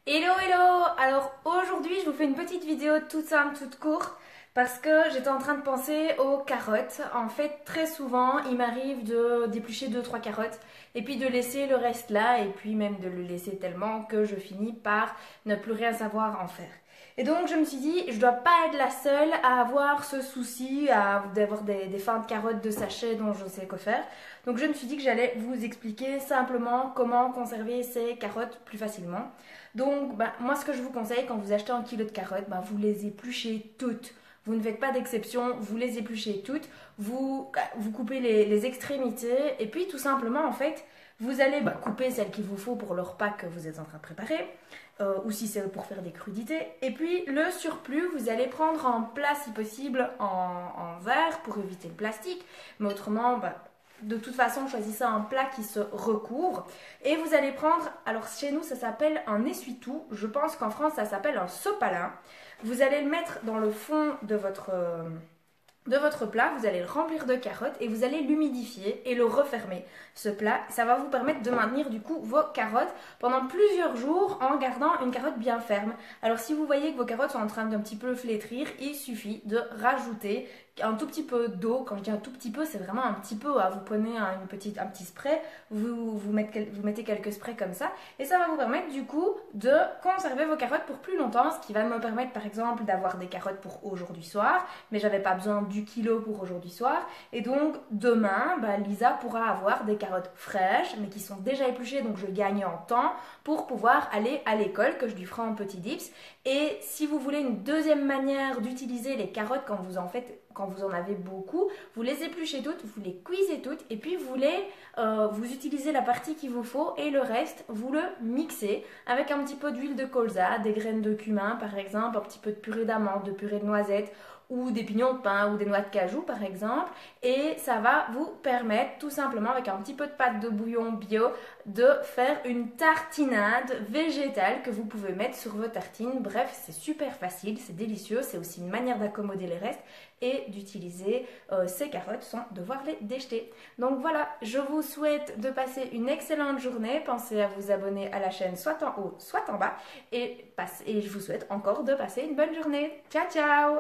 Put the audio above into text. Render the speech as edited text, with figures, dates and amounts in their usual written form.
Hello hello! Alors aujourd'hui je vous fais une petite vidéo toute simple, toute courte parce que j'étais en train de penser aux carottes. En fait très souvent il m'arrive de d'éplucher deux trois carottes et puis de laisser le reste là et puis même de le laisser tellement que je finis par ne plus rien savoir en faire. Et donc je me suis dit je dois pas être la seule à avoir ce souci, d'avoir des fins de carottes de sachet dont je ne sais quoi faire. Donc je me suis dit que j'allais vous expliquer simplement comment conserver ces carottes plus facilement. Donc, moi, ce que je vous conseille quand vous achetez un kilo de carottes, vous les épluchez toutes. Vous ne faites pas d'exception, vous les épluchez toutes, vous coupez les extrémités et puis tout simplement, en fait, vous allez couper celles qu'il vous faut pour le repas que vous êtes en train de préparer, ou si c'est pour faire des crudités. Et puis le surplus, vous allez prendre en plat si possible en verre pour éviter le plastique, mais autrement, de toute façon, choisissez un plat qui se recouvre. Et vous allez prendre, alors chez nous ça s'appelle un essuie-tout, je pense qu'en France ça s'appelle un sopalin. Vous allez le mettre dans le fond de votre plat, vous allez le remplir de carottes et vous allez l'humidifier et le refermer. Ce plat, ça va vous permettre de maintenir du coup vos carottes pendant plusieurs jours en gardant une carotte bien ferme. Alors si vous voyez que vos carottes sont en train d'un petit peu flétrir, il suffit de rajouter un tout petit peu d'eau. Quand je dis un tout petit peu, c'est vraiment un petit peu. Vous prenez un petit spray, vous mettez quelques sprays comme ça et ça va vous permettre du coup de conserver vos carottes pour plus longtemps, ce qui va me permettre par exemple d'avoir des carottes pour aujourd'hui soir, mais j'avais pas besoin du kilo pour aujourd'hui soir. Et donc demain, Lisa pourra avoir des carottes fraîches, mais qui sont déjà épluchées, donc je gagne en temps pour pouvoir aller à l'école, que je lui ferai en petits dips. Et si vous voulez une deuxième manière d'utiliser les carottes quand vous en avez beaucoup, vous les épluchez toutes, vous les cuisez toutes, et puis vous utilisez la partie qu'il vous faut, et le reste, vous le mixez avec un petit peu d'huile de colza, des graines de cumin par exemple, un petit peu de purée d'amande, de purée de noisettes, ou des pignons de pain ou des noix de cajou par exemple, et ça va vous permettre tout simplement avec un petit peu de pâte de bouillon bio de faire une tartinade végétale que vous pouvez mettre sur vos tartines. Bref, c'est super facile, c'est délicieux, c'est aussi une manière d'accommoder les restes et d'utiliser ces carottes sans devoir les déjeter. Donc voilà, je vous souhaite de passer une excellente journée. Pensez à vous abonner à la chaîne soit en haut soit en bas, et je vous souhaite encore de passer une bonne journée. Ciao ciao!